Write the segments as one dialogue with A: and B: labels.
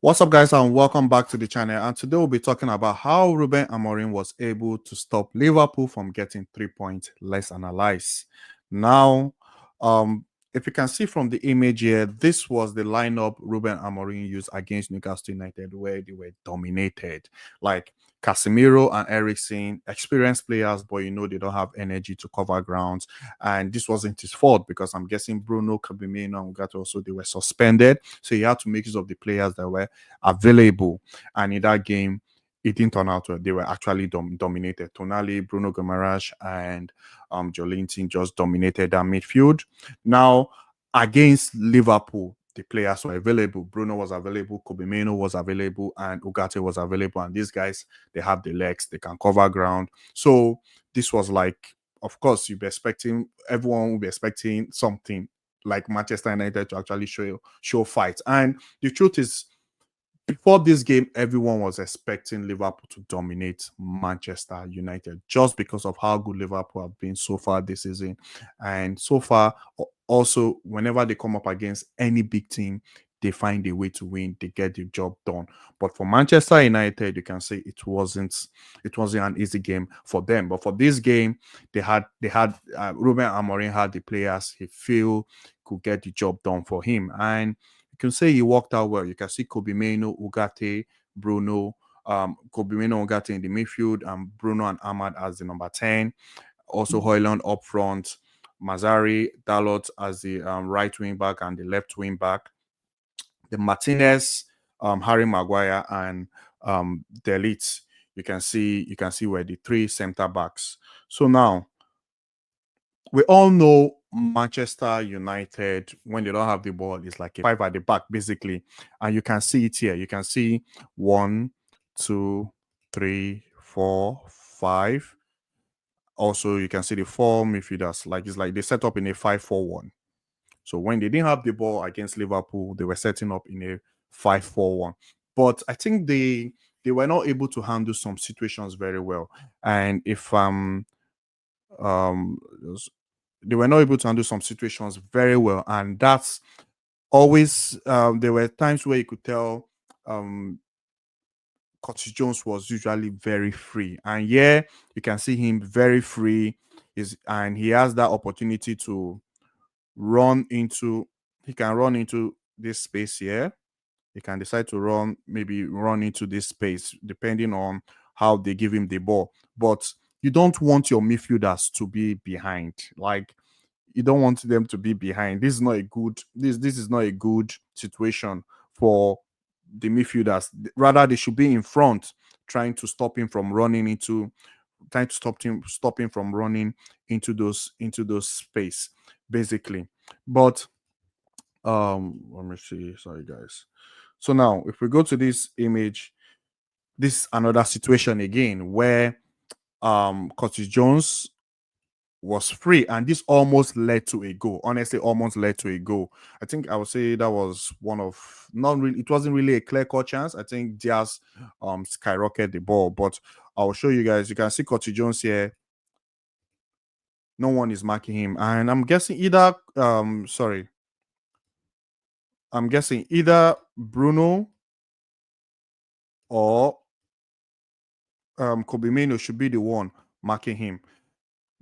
A: What's up, guys, and welcome back to the channel. And today we'll be talking about how Ruben Amorim was able to stop Liverpool from getting 3 points. Let's analyze. Now, um, if you can see from the image here, this was the lineup Ruben Amorim used against Newcastle United, where they were dominated. Like Casemiro and Eriksen, experienced players, but they don't have energy to cover grounds. And this wasn't his fault because I'm guessing Bruno, Casemiro, and Ugarte also they were suspended, so he had to make use of the players that were available. And in that game, it didn't turn out well. They were actually dominated. Tonali, Bruno Guimaraes, and Jolinton just dominated that midfield. Now, against Liverpool, the players were available. Bruno was available, Kobe Mainoo was available, and Ugarte was available. And these guys, they have the legs, they can cover ground. So this was like, of course, you'd be expecting, everyone would be expecting something like Manchester United to actually show fight. And the truth is, before this game, everyone was expecting Liverpool to dominate Manchester United just because of how good Liverpool have been so far this season. And so far, also, whenever they come up against any big team, they find a way to win, they get the job done. But for Manchester United, you can say it wasn't an easy game for them. But for this game, they had Ruben Amorim had the players he feel could get the job done for him. And you can say he worked out well. You can see Kobe Mainoo, Ugarte, Bruno, Kobe Mainoo, Ugarte in the midfield, and Bruno and Ahmad as the number 10. Also Hoyland up front, Mazzari, Dalot as the right wing back and the left wing back. The Martinez, Harry Maguire, and Delete. You can see where the three center backs. So now we all know Manchester United, when they don't have the ball, is like a five at the back, basically. And you can see it here. You can see 1, 2, 3, 4, 5. Also, you can see the four midfielders. Like it's like they set up in a 5-4-1. So when they didn't have the ball against Liverpool, they were setting up in a 5-4-1. But I think they were not able to handle some situations very well. And if um they were not able to handle some situations very well, and that's always there were times where you could tell Curtis Jones was usually very free, and yeah, you can see him very free, and he has that opportunity to run into he can run into this space here. He can decide to run into this space depending on how they give him the ball. But you don't want your midfielders to be behind. Like, you don't want them to be behind. This is not a good situation for the midfielders. Rather, they should be in front, trying to stop him from running into trying to stop him from running into those space, basically. But let me see. Sorry, guys. So now, if we go to this image, this is another situation again where Curtis Jones was free, and this almost led to a goal. Honestly, almost led to a goal. I think I would say that was one of not really. It wasn't really a clear-cut chance. I think Diaz skyrocketed the ball, but I'll show you guys. You can see Curtis Jones here. No one is marking him, and I'm guessing either Bruno or Kobe Mainoo should be the one marking him.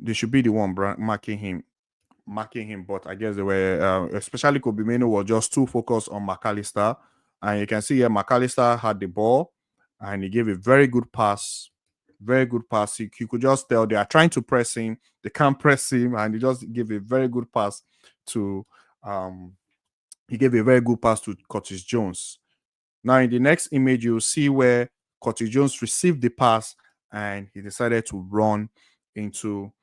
A: They should be the one marking him. But I guess they were, especially Kobe Mainoo, was just too focused on McAllister. And you can see here, McAllister had the ball, and he gave a very good pass. Very good pass. You could just tell they are trying to press him. They can't press him, and he just gave a very good pass to. He gave a very good pass to Curtis Jones. Now, in the next image, you'll see where Curtis Jones received the pass, and he decided to run into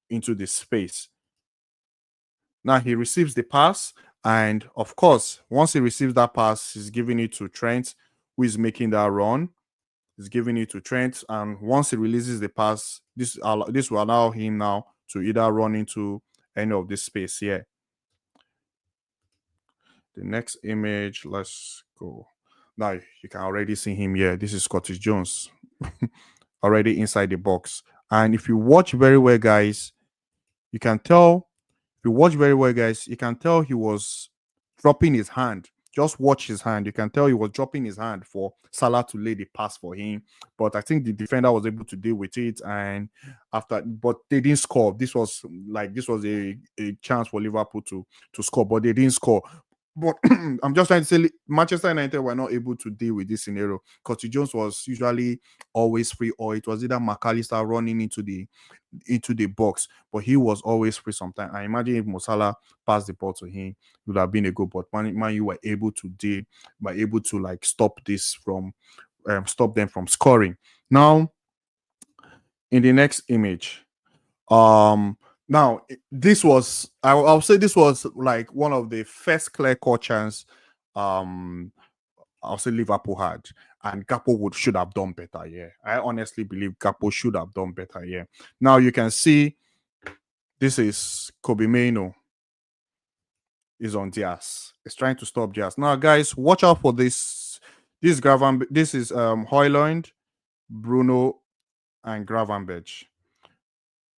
A: into the space. Now he receives the pass, and of course, once he receives that pass, he's giving it to Trent, who is making that run. He's giving it to Trent, and once he releases the pass, this will allow him now to either run into any of this space here. The next image, let's go. Now you can already see him here. This is Curtis Jones already inside the box. And if you watch very well, guys, you can tell he was dropping his hand Just watch his hand. You can tell he was dropping his hand for Salah to lay the pass for him. But I think the defender was able to deal with it. And but they didn't score. This was a chance for Liverpool to score, but they didn't score. But I'm just trying to say Manchester United were not able to deal with this scenario. Curtis Jones was usually always free, or it was either McAllister running into the box, but he was always free sometimes. I imagine if Mo Salah passed the ball to him, it would have been a goal. But Man U were able to like stop them from scoring. Now, in the next image, now this was I'll say this was like one of the first clear cut chance I'll say Liverpool had, and Gakpo should have done better. Yeah, I honestly believe Gakpo should have done better. Yeah. Now you can see this is Kobe Maino is on Diaz. It's trying to stop Diaz. Now, guys, watch out for this. This is Højlund, Bruno, and Gravenberch.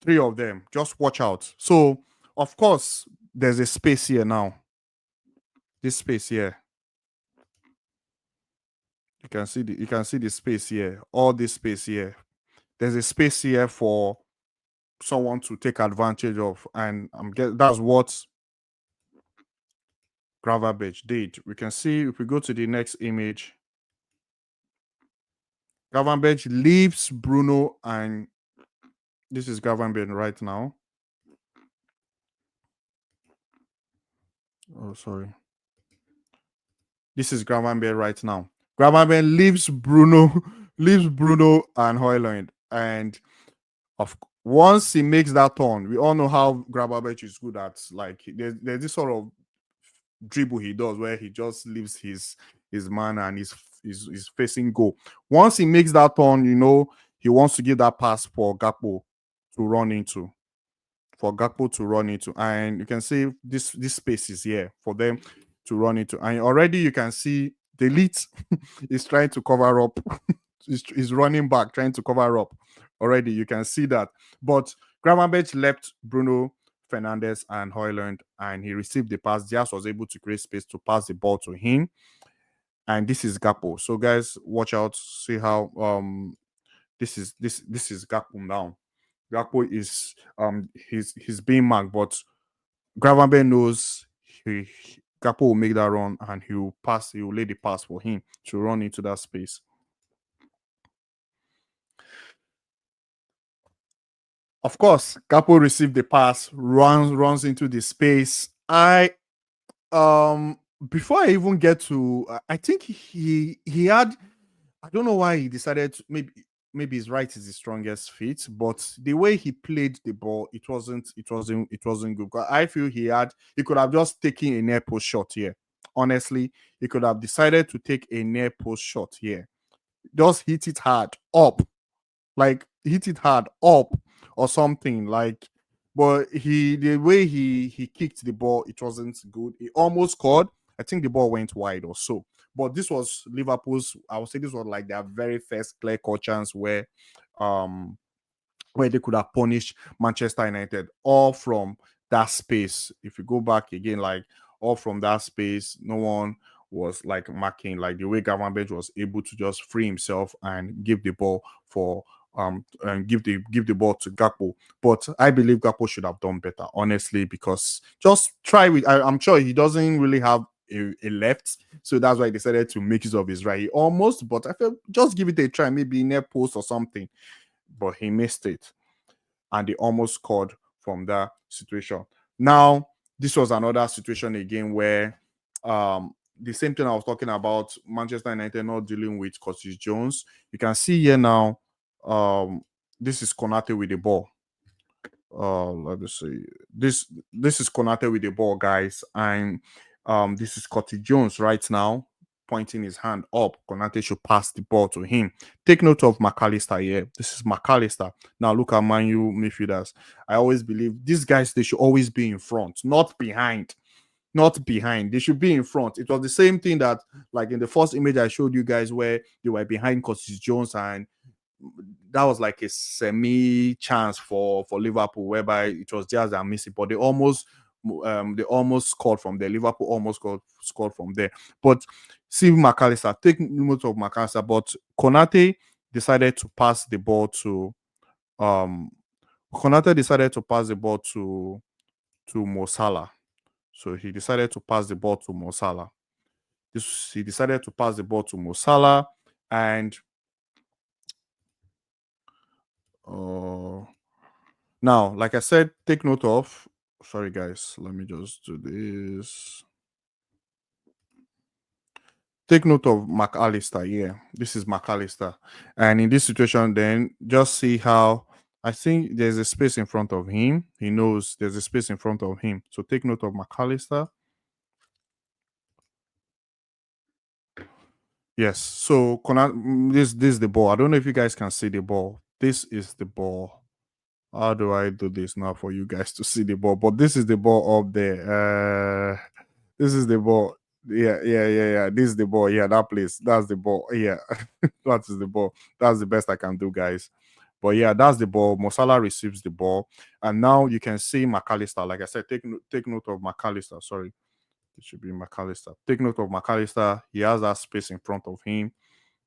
A: Three of them. Just watch out. So, of course, there's a space here now. This space here. You can see the space here. All this space here. There's a space here for someone to take advantage of, and that's what Gravenberch did. We can see if we go to the next image. Gravenberch leaves Bruno, and this is Gravenberch right now. Oh, sorry. This is Gravenberch right now. Gravenberch leaves Bruno, and Højlund, and once he makes that turn, we all know how Gravenberch is good at. Like there's this sort of dribble he does where he just leaves his man and he's facing goal. Once he makes that turn, he wants to give that pass for Gakpo to run into. And you can see this space is here for them to run into. And already you can see Delete is trying to cover up. He's running back, trying to cover up. Already you can see that. But Gravenberch left Bruno Fernandes and Højlund, and he received the pass. Diaz was able to create space to pass the ball to him. And this is Gakpo. So guys, watch out. See how this is Gakpo now. Gakpo is he's being marked, but Gravenberch knows Gakpo will make that run, and he will lay the pass for him to run into that space. Of course, Gakpo received the pass, runs into the space. Before I even get to, I think he had, I don't know why he decided to, maybe his right is the strongest feet, but the way he played the ball, it wasn't good. I feel he could have just taken a near post shot here. Honestly, he could have decided to take a near post shot here. Just hit it hard up, or something like. But the way he kicked the ball, it wasn't good. He almost scored. I think the ball went wide or so. But this was Liverpool's. I would say this was like their very first clear-cut chance where they could have punished Manchester United, all from that space. If you go back again, like all from that space, no one was like marking, like the way Gravenberch was able to just free himself and give the ball and give the ball to Gakpo. But I believe Gakpo should have done better, honestly, because just try with. I'm sure he doesn't really have a left, so that's why he decided to make use of his right. He almost, but I felt just give it a try, maybe near post or something. But he missed it, and they almost scored from that situation. Now, this was another situation again where the same thing I was talking about, Manchester United not dealing with Curtis Jones. You can see here now, this is Konate with the ball. Let me see. This is Konate with the ball, guys, and this is Curtis Jones right now, pointing his hand up. Konate should pass the ball to him. Take note of McAllister here. This is McAllister. Now look at Man U midfielders. I always believe these guys, they should always be in front, not behind. Not behind. They should be in front. It was the same thing that, like in the first image I showed you guys, where they were behind Curtis Jones, and that was like a semi chance for Liverpool, whereby it was just a missing, but they almost they almost scored from there. Liverpool almost scored from there. But see McAllister, take note of McAllister, but Konate decided to pass the ball to um Konate decided to pass the ball to Mo Salah. So he decided to pass the ball to Mo Salah. He decided to pass the ball to Mo Salah, and uh, now, like I said, take note of. Sorry, guys. Let me just do this. Take note of McAllister. Yeah, this is McAllister, and in this situation, then just see how I think there's a space in front of him. He knows there's a space in front of him. So take note of McAllister. Yes. So this is the ball. I don't know if you guys can see the ball. This is the ball. How do I do this now for you guys to see the ball? But this is the ball up there. This is the ball. Yeah. This is the ball. Yeah, that place. That's the ball. Yeah, that is the ball. That's the best I can do, guys. But yeah, that's the ball. Mosala receives the ball, and now you can see McAllister. Like I said, take note of McAllister. Sorry, it should be McAllister. Take note of McAllister. He has that space in front of him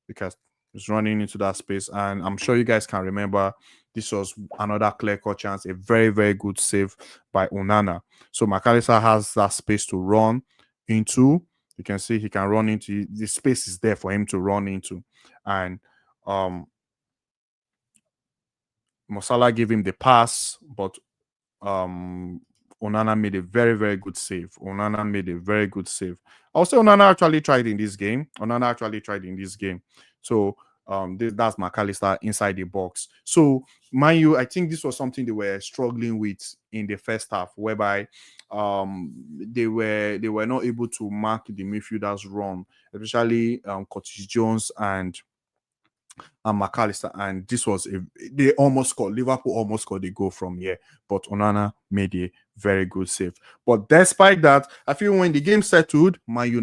A: because he's running into that space. And I'm sure you guys can remember this was another clear cut chance, a very, very good save by Onana. So McAllister has that space to run into. You can see he can run into the space is there for him to run into. And Mosala gave him the pass, but um Onana made a very, very good save. Onana made a very good save. I'll say Onana actually tried in this game. Onana actually tried in this game. So that's McAllister inside the box. So mind you, I think this was something they were struggling with in the first half, whereby they were not able to mark the midfielders run, especially Curtis Jones and McAllister, and this was they almost scored. Liverpool almost scored a goal from here, but Onana made a very good save. But despite that, I feel when the game settled, Man U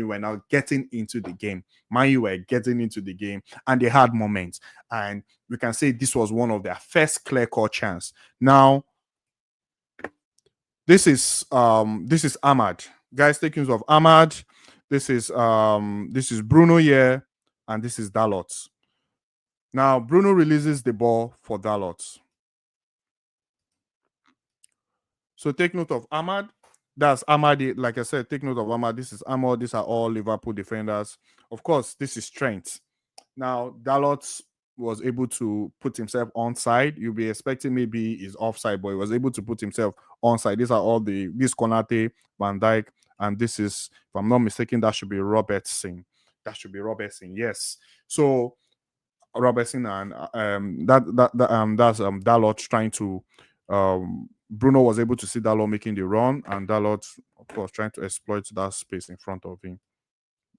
A: were now getting into the game. Man U were getting into the game, and they had moments, and we can say this was one of their first clear-cut chance. Now, this is Ahmad. Guys, take note of Ahmad. This is Bruno here, and this is Dalot. Now, Bruno releases the ball for Dalot. So take note of Ahmad. That's Ahmad. Like I said, take note of Ahmad. This is Ahmad. These are all Liverpool defenders. Of course, this is Trent. Now, Dalot was able to put himself onside. You'll be expecting maybe he's offside, but he was able to put himself onside. These are all this Konate, Van Dijk, and this is, if I'm not mistaken, that should be Robertson. That should be Robertson. Yes. So Robertson and that's Dalot trying to Bruno was able to see Dalot making the run, and Dalot, of course, trying to exploit that space in front of him,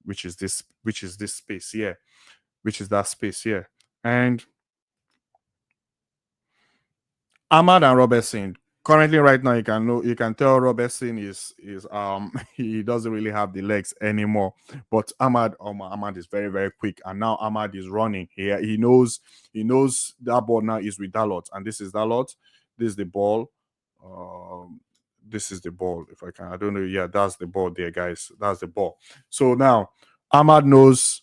A: which is this space here, which is that space here. And Ahmad and Robertson. Currently, right now, you can tell Robertson is he doesn't really have the legs anymore. But Ahmad is very, very quick, and now Ahmad is running. He knows that ball now is with Dalot, and this is Dalot. This is the ball. This is the ball. If I can, I don't know. Yeah, that's the ball there, guys. That's the ball. So now Ahmad knows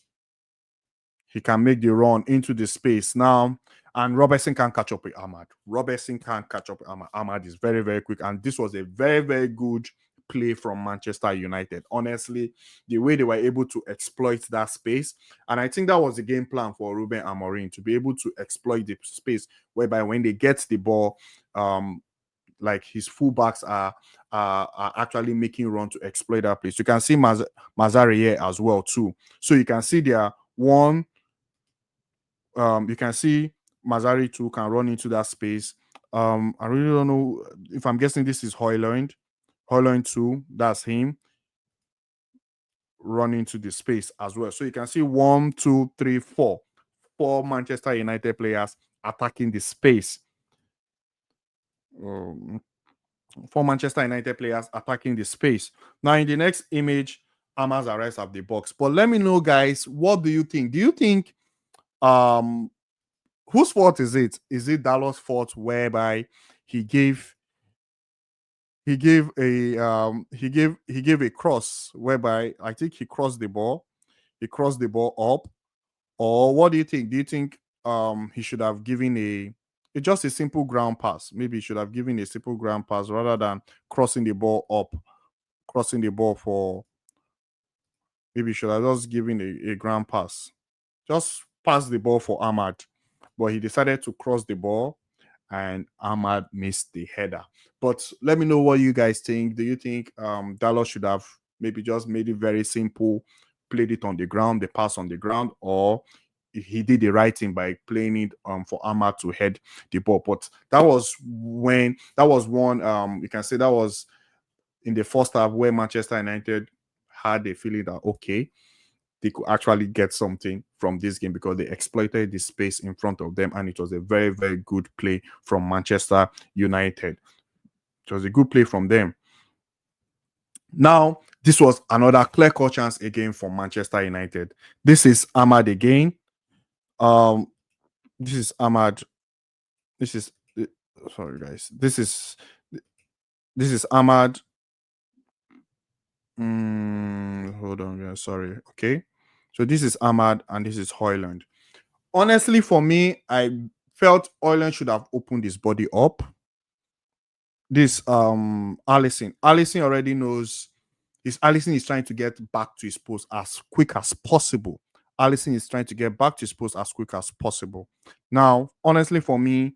A: he can make the run into the space now, and Robertson can't catch up with Ahmad. Robertson can't catch up with Ahmad. Ahmad is very, very quick, and this was a very, very good play from Manchester United. Honestly, the way they were able to exploit that space, and I think that was the game plan for Ruben Amorim, to be able to exploit the space, whereby when they get the ball, like his fullbacks are actually making run to exploit that place. You can see Mazzari here as well too. So you can see there one. You can see Mazzari too can run into that space. I really don't know if I'm guessing this is Hoyland. Hoyland too, that's him running into the space as well. So you can see 1, 2, 3, 4. 4 Manchester United players attacking the space. 4 Manchester United players attacking the space. Now, in the next image, Hamas arrives at the box. But let me know, guys, what do you think? Do you think whose fault is it? Is it Dallas' fault, whereby he gave he gave a cross whereby I think he crossed the ball. He crossed the ball up. Or what do you think? Do you think he should have given just a simple ground pass? Maybe he should have given a simple ground pass rather than crossing the ball up, crossing the ball for maybe he should have just given a ground pass. Just pass the ball for Ahmad. But he decided to cross the ball and Ahmad missed the header. But let me know what you guys think. Do you think Dallas should have maybe just made it very simple, played it on the ground, the pass on the ground, or he did the right thing by playing it for Ahmad to head the ball? But that was one you can say that was in the first half where Manchester United had a feeling that okay, they could actually get something from this game because they exploited the space in front of them, and it was a very, very good play from Manchester United. It was a good play from them. Now, this was another clear-cut chance again for Manchester United. This is Ahmad again. Um, this is Ahmad. This is sorry, guys. This is Ahmad. Hold on, guys. Sorry. Okay. So this is Ahmad and this is Hoyland. Honestly, for me, I felt Hoyland should have opened his body up. This Allison already knows. Allison is trying to get back to his post as quick as possible. Allison is trying to get back to his post as quick as possible. Now, honestly, for me,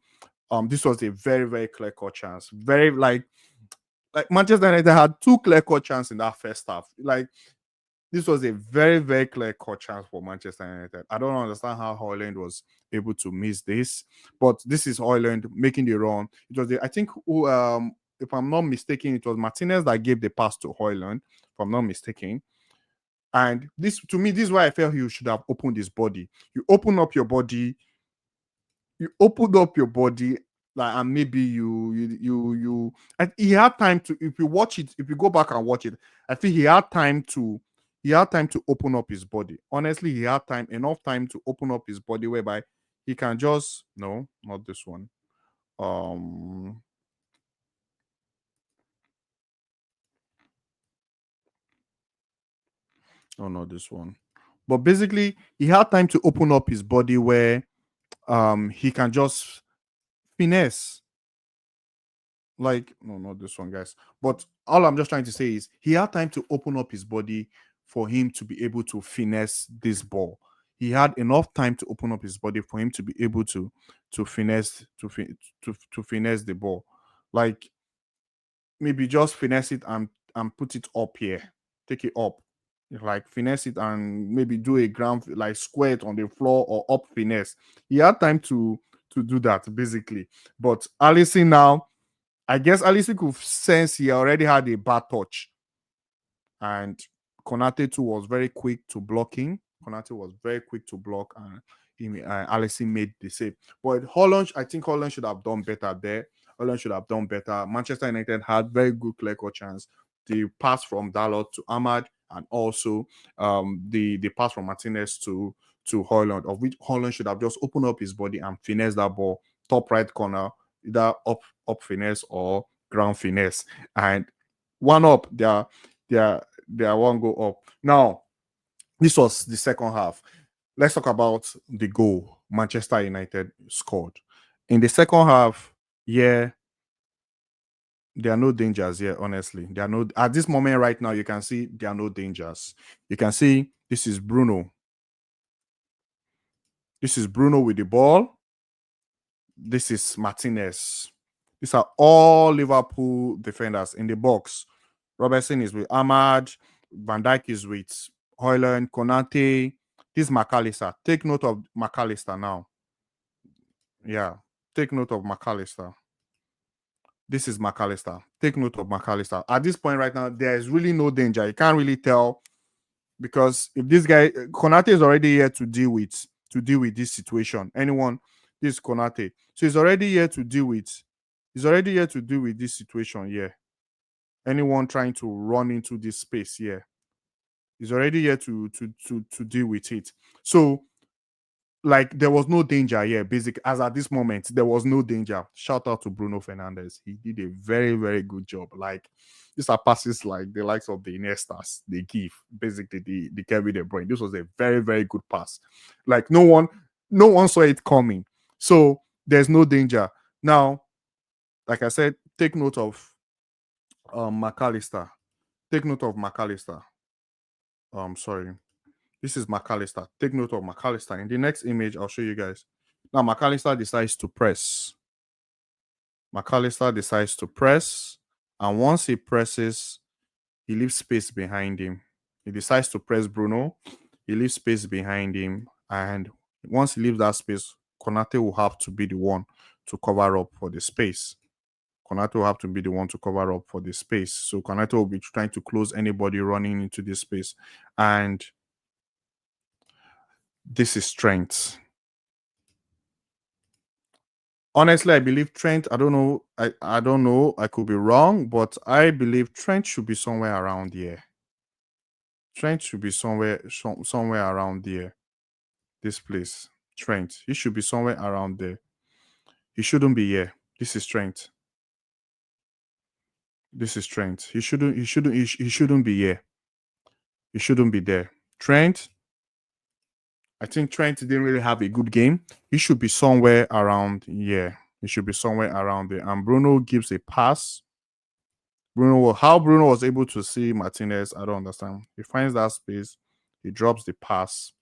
A: this was a very, very clear cut chance. Very like Manchester United had two clear cut chances in that first half. Like this was a very, very clear cut chance for Manchester United. I don't understand how Hoyland was able to miss this, but this is Hoyland making the run. It was I think if I'm not mistaken, it was Martinez that gave the pass to Hoyland, if I'm not mistaken. And this, to me, this is why I felt you should have opened his body. You open up your body, you opened up your body, like, and maybe and he had time to, if you watch it, if you go back and watch it, I think he had time to open up his body. Honestly, he had enough time to open up his body whereby he can just, no, not this one. um no, not this one. But basically he had time to open up his body where he can just finesse. Like, no, not this one, guys. But all I'm just trying to say is he had time to open up his body for him to be able to finesse this ball. He had enough time to open up his body for him to be able to finesse to finesse the ball. Like maybe just finesse it and put it up here, take it up, like finesse it and maybe do a ground like square it on the floor or up finesse. He had time to do that basically. But Allison now, I guess Alisson could sense he already had a bad touch, and Konate too was very quick to blocking. Konate was very quick to block, and Alisson made the save. But Holland, I think Holland should have done better there. Holland should have done better. Manchester United had very good clear cut chance. The pass from Dalot to Ahmad, and also the pass from Martinez to Holland, of which Holland should have just opened up his body and finesse that ball top right corner, either up finesse or ground finesse, and one up. They are one go up. Now, this was the second half. Let's talk about the goal Manchester United scored. In the second half, yeah, there are no dangers here, honestly. There are no at this moment right now, you can see there are no dangers. You can see this is Bruno. This is Bruno with the ball. This is Martinez. These are all Liverpool defenders in the box. Robertson is with Ahmad. Van Dijk is with Hoyland, Konate. This is McAllister. Take note of McAllister now. Yeah, take note of McAllister. This is McAllister. Take note of McAllister. At this point right now, there is really no danger. You can't really tell because if this guy Konate is already here to deal with this situation. This is Konate. So he's already here to deal with this situation here. Anyone trying to run into this space here. He's already here to deal with it. So like there was no danger here. Basic as at this moment, there was no danger. Shout out to Bruno Fernandez. He did a very, very good job. Like these are passes like the likes of the Iniestas, they give basically the Kevin De Bruyne. This was a very, very good pass. Like no one saw it coming. So there's no danger. Now, like I said, take note of McAllister. Take note of McAllister. Sorry. This is McAllister. Take note of McAllister. In the next image, I'll show you guys. Now, McAllister decides to press. McAllister decides to press. And once he presses, he leaves space behind him. He decides to press Bruno. He leaves space behind him. And once he leaves that space, Konate will have to be the one to cover up for the space. Konate will have to be the one to cover up for the space. So Konate will be trying to close anybody running into this space. And this is strength. Honestly, I believe Trent. I don't know. I don't know. I could be wrong, but I believe Trent should be somewhere around here. Trent should be somewhere around there. This place, Trent. He should be somewhere around there. He shouldn't be here. This is Trent. This is Trent. He shouldn't. He shouldn't. He shouldn't be here. He shouldn't be there. Trent. I think Trent didn't really have a good game. He should be somewhere around here. He should be somewhere around there. And Bruno gives a pass. How Bruno was able to see Martinez, I don't understand. He finds that space, he drops the pass,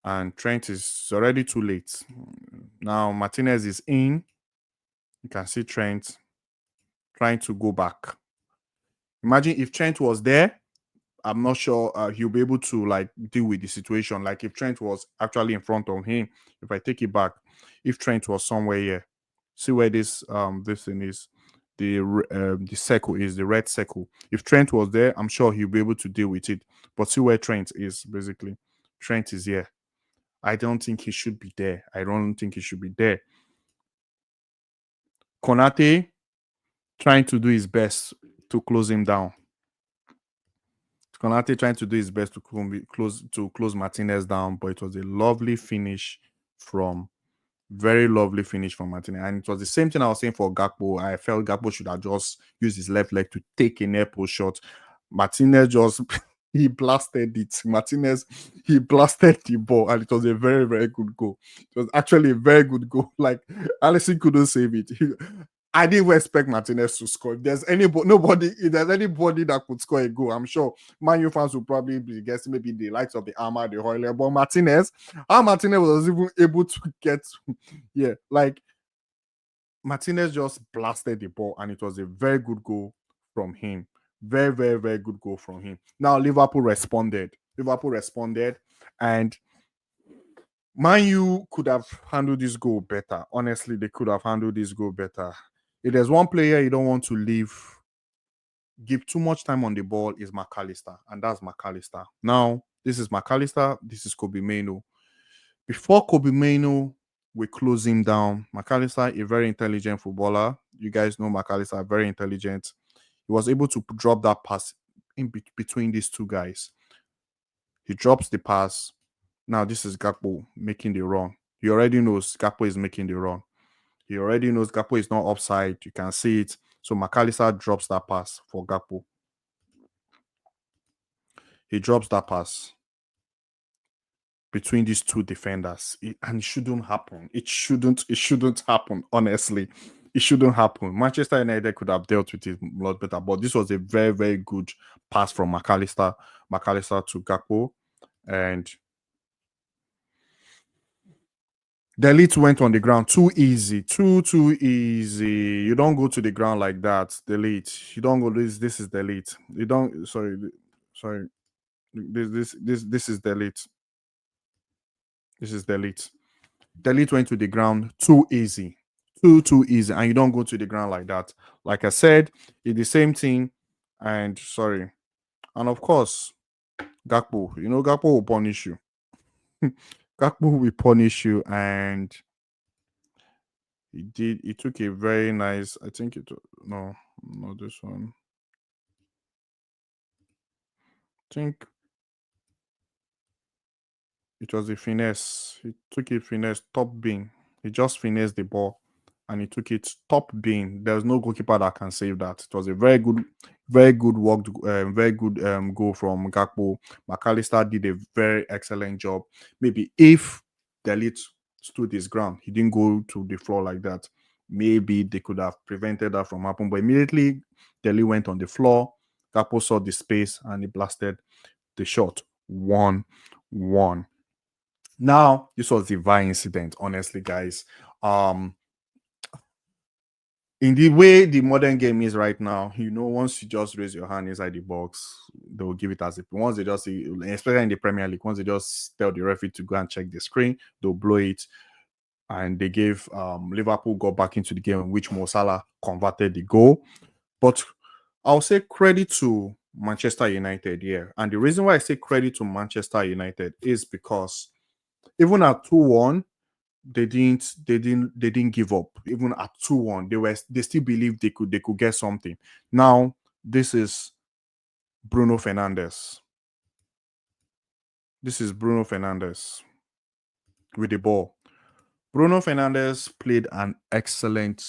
A: and Trent is already too late. Now Martinez is in. You can see Trent trying to go back. Imagine if Trent was there, I'm not sure he'll be able to like deal with the situation. Like if Trent was actually in front of him, if I take it back, if Trent was somewhere here, see where this thing is, the circle is the red circle. If Trent was there, I'm sure he'll be able to deal with it. But see where Trent is basically. Trent is here. I don't think he should be there. I don't think he should be there. Konate trying to do his best to close him down. Konate trying to do his best to close Martinez down, but it was a lovely finish from very lovely finish from Martinez. And it was the same thing I was saying for Gakpo. I felt Gakpo should have just used his left leg to take an airport shot. Martinez just he blasted it. Martinez he blasted the ball, and it was a very, very good goal. It was actually a very good goal. Like Alisson couldn't save it. I didn't even expect Martinez to score. If there's anybody that could score a goal, I'm sure Man U fans will probably be guessing maybe the likes of the Armour, the Hoyle, but Martinez, how Martinez was even able to get, yeah, like Martinez just blasted the ball, and it was a very good goal from him. Very, very, very good goal from him. Now Liverpool responded. And Man U could have handled this goal better. Honestly, they could have handled this goal better. If there's one player you don't want to give too much time on the ball is McAllister, and that's McAllister. Now, this is McAllister, this is Kobe Mainoo. Before Kobe Mainoo, we close him down. McAllister, a very intelligent footballer. You guys know McAllister, very intelligent. He was able to drop that pass between these two guys. He drops the pass. Now, this is Gakpo making the run. He already knows Gakpo is making the run. He already knows Gakpo is not offside. You can see it. So McAllister drops that pass for Gakpo. He drops that pass between these two defenders. And it shouldn't happen. It shouldn't happen, honestly. It shouldn't happen. Manchester United could have dealt with it a lot better, but this was a very, very good pass from McAllister to Gakpo. And the elite went on the ground too easy, too easy. You don't go to the ground like that. The elite, you don't go. This is the elite. You don't. Sorry. This is the elite. This is the elite. The elite went to the ground too easy, too easy, and you don't go to the ground like that. Like I said, it's the same thing. And sorry, and of course, Gakpo. You know, Gakpo will punish you. Gakpo will punish you, and he did. He took a very nice. I think it. No, not this one. I think It was a finesse. He took it finesse, top bin. He just finessed the ball and he took it top bin. There's no goalkeeper that can save that. It was a very good work, very good goal from Gakpo. McAllister did a very excellent job. Maybe if Delete stood his ground, he didn't go to the floor like that. Maybe they could have prevented that from happening. But immediately Delete went on the floor. Gakpo saw the space and he blasted the shot. 1-1. Now, this was the VAR incident, honestly, guys. In the way the modern game is right now, once you just raise your hand inside the box, they'll give it as a once they just see, especially in the Premier League, once they just tell the referee to go and check the screen, they'll blow it. And they gave Liverpool got back into the game in which Mo Salah converted the goal. But I'll say credit to Manchester United here. And the reason why I say credit to Manchester United is because even at 2-1, they didn't give up. Even at 2-1, they still believed they could get something. Now, this is Bruno Fernandes. This is Bruno Fernandes with the ball. Bruno Fernandes played an excellent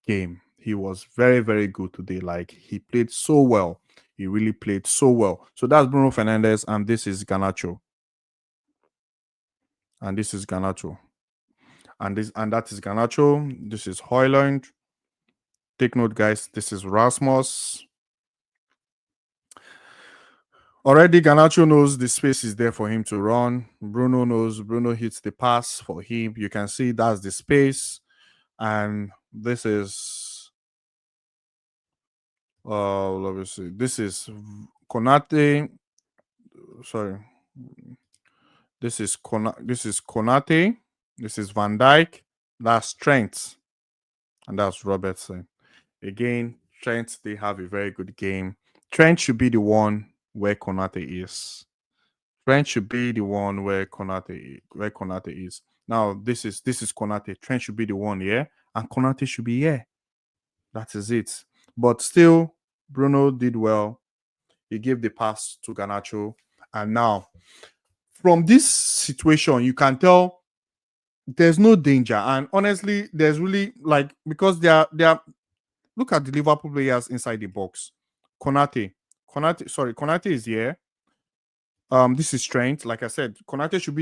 A: game. He was very, very good today. Like, he played so well. He really played so well. So that's Bruno Fernandes, and this is Garnacho. And this is Garnacho. And that is Garnacho. This is Højlund. Take note, guys. This is Rasmus. Already, Garnacho knows the space is there for him to run. Bruno knows. Bruno hits the pass for him. You can see that's the space. And this is let me see. This is Konate. Sorry. This is Konate. This is Van Dijk. That's Trent. And that's Robertson. Again, Trent, they have a very good game. Trent should be the one where Konate is. Trent should be the one where Konate is. Now, this is Konate. Trent should be the one here, and Konate should be here. That is it. But still, Bruno did well. He gave the pass to Garnacho. And now, from this situation, you can tell there's no danger. And honestly, there's really because they are look at the Liverpool players inside the box. Konate is here. This is Trent. Like I said, Konate should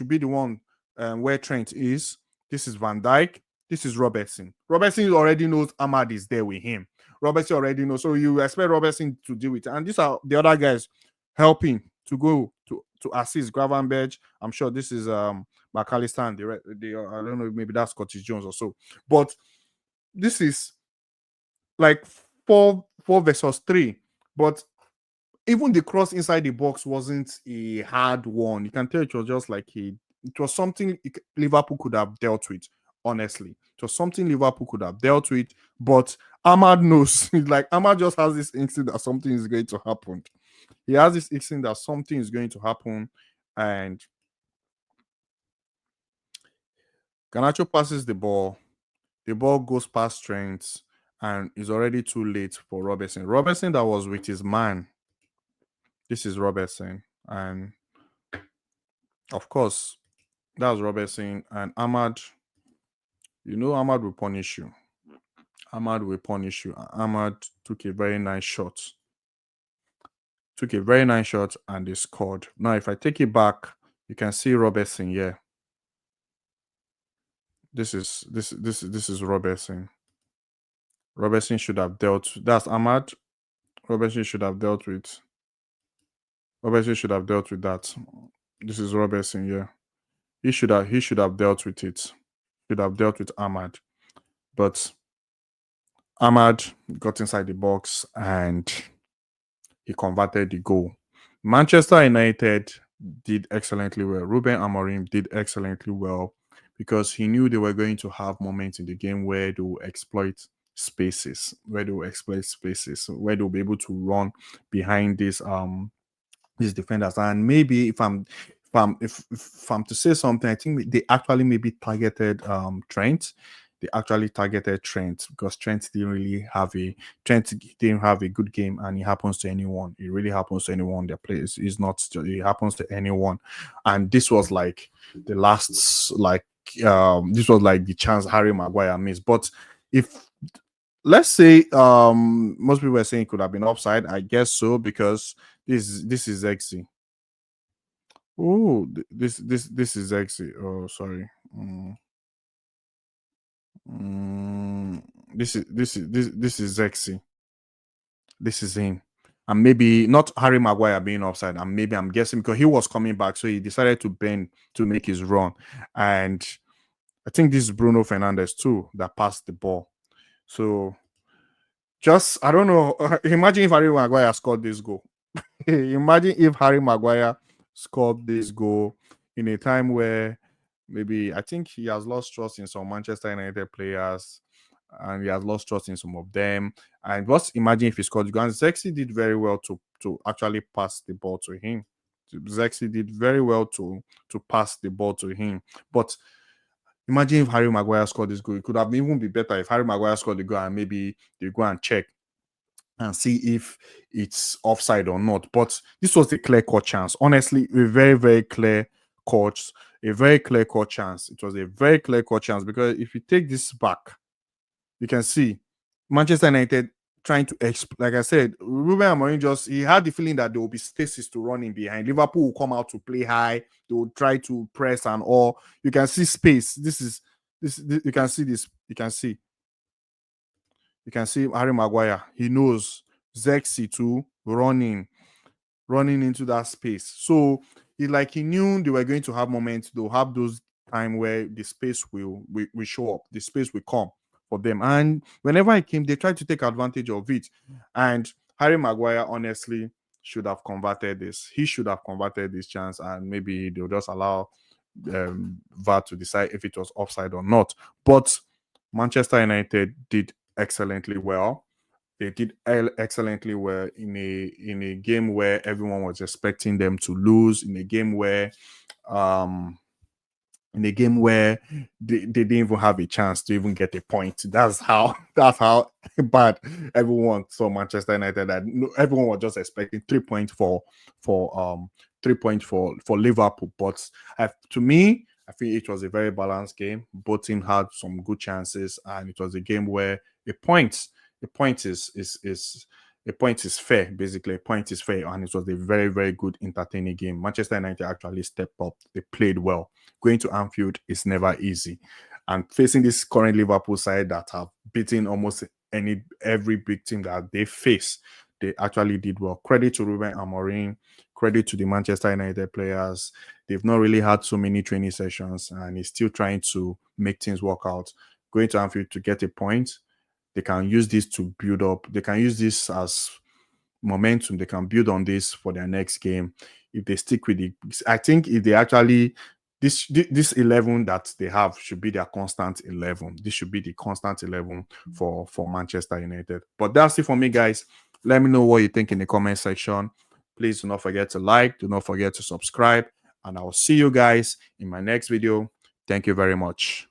A: be the one where Trent is. This is Van Dijk. This is Robertson. Robertson already knows Ahmad is there with him. Robertson already knows, so you expect Robertson to deal with it. And these are the other guys helping to go to assist Gravenberch. I'm sure this is McAllister and the I don't know, maybe that's Curtis Jones or so. But this is like 4 versus 3. But even the cross inside the box wasn't a hard one. You can tell it was just like it was something Liverpool could have dealt with. Honestly, it was something Liverpool could have dealt with. But Ahmad knows, Ahmad just has this instinct that something is going to happen. He has this instinct that something is going to happen, and Garnacho passes the ball. The ball goes past Trent, and is already too late for Robertson. Robertson that was with his man. This is Robertson, and of course, that's Robertson. And Ahmad, Ahmad will punish you. Ahmad will punish you. Ahmad took a very nice shot. And they scored. Now, if I take it back, you can see Robertson here. This is Robertson. Robertson should have dealt. That's Ahmad. Robertson should have dealt with that. This is Robertson here. He should have dealt with it. Should have dealt with Ahmad. But Ahmad got inside the box and he converted the goal. Manchester United did excellently well. Ruben Amorim did excellently well because he knew they were going to have moments in the game where they will exploit spaces, where they'll be able to run behind these defenders. And maybe if I'm to say something, I think they actually maybe targeted Trent. they actually targeted Trent because Trent didn't have a good game, and it happens to anyone. It really happens to anyone. Their players is not it happens to anyone, and this was like the last this was like the chance Harry Maguire missed. But if let's say most people were saying it could have been offside, I guess so because this is XC. Oh, this is XC. Oh, sorry. Mm, this is XC. This is him. And maybe not Harry Maguire being offside, and maybe I'm guessing because he was coming back, so he decided to bend to make his run. And I think this is Bruno Fernandes too that passed the ball. So just I don't know. Imagine if Harry Maguire scored this goal. Imagine if Harry Maguire scored this goal in a time where maybe I think he has lost trust in some Manchester United players and he has lost trust in some of them. And just imagine if he scored the goal. And Zexi did very well to actually pass the ball to him. Zexi did very well to pass the ball to him. But imagine if Harry Maguire scored this goal. It could have even been better if Harry Maguire scored the goal and maybe they go and check and see if it's offside or not. But this was a clear-cut chance. Honestly, a very, very clear cut, a very clear-cut chance. It was a very clear-cut chance because if you take this back, you can see Manchester United trying to, like I said, Ruben Amorim he had the feeling that there will be spaces to run in behind. Liverpool will come out to play high. They will try to press and all. You can see space. This you can see this. You can see Harry Maguire. He knows Zexi too running into that space. So he knew they were going to have moments. They'll have those time where the space will show up. The space will come for them. And whenever it came, they tried to take advantage of it. And Harry Maguire honestly should have converted this. He should have converted this chance, and maybe they'll just allow VAR to decide if it was offside or not. But Manchester United did excellently well. They did excellently well in a game where everyone was expecting them to lose, um in a game where they didn't even have a chance to even get a point. That's how bad everyone saw Manchester United. That everyone was just expecting 3 points for 3 points for Liverpool. But to me, I think it was a very balanced game. Both teams had some good chances, and it was a game where a point a point is a point is fair. Basically, a point is fair, and it was a very, very good, entertaining game. Manchester United actually stepped up. They played well. Going to Anfield is never easy, and facing this current Liverpool side that have beaten almost every big team that they face, they actually did well. Credit to Ruben Amorim. Credit to the Manchester United players. They've not really had so many training sessions, and he's still trying to make things work out. Going to Anfield to get a point, they can use this to build up. They can use this as momentum. They can build on this for their next game if they stick with it. I think if they actually this 11 that they have should be their constant 11. This should be the constant 11 for Manchester United. But that's it for me, guys. Let me know what you think in the comment section. Please do not forget to like, do not forget to subscribe, and I'll see you guys in my next video. Thank you very much.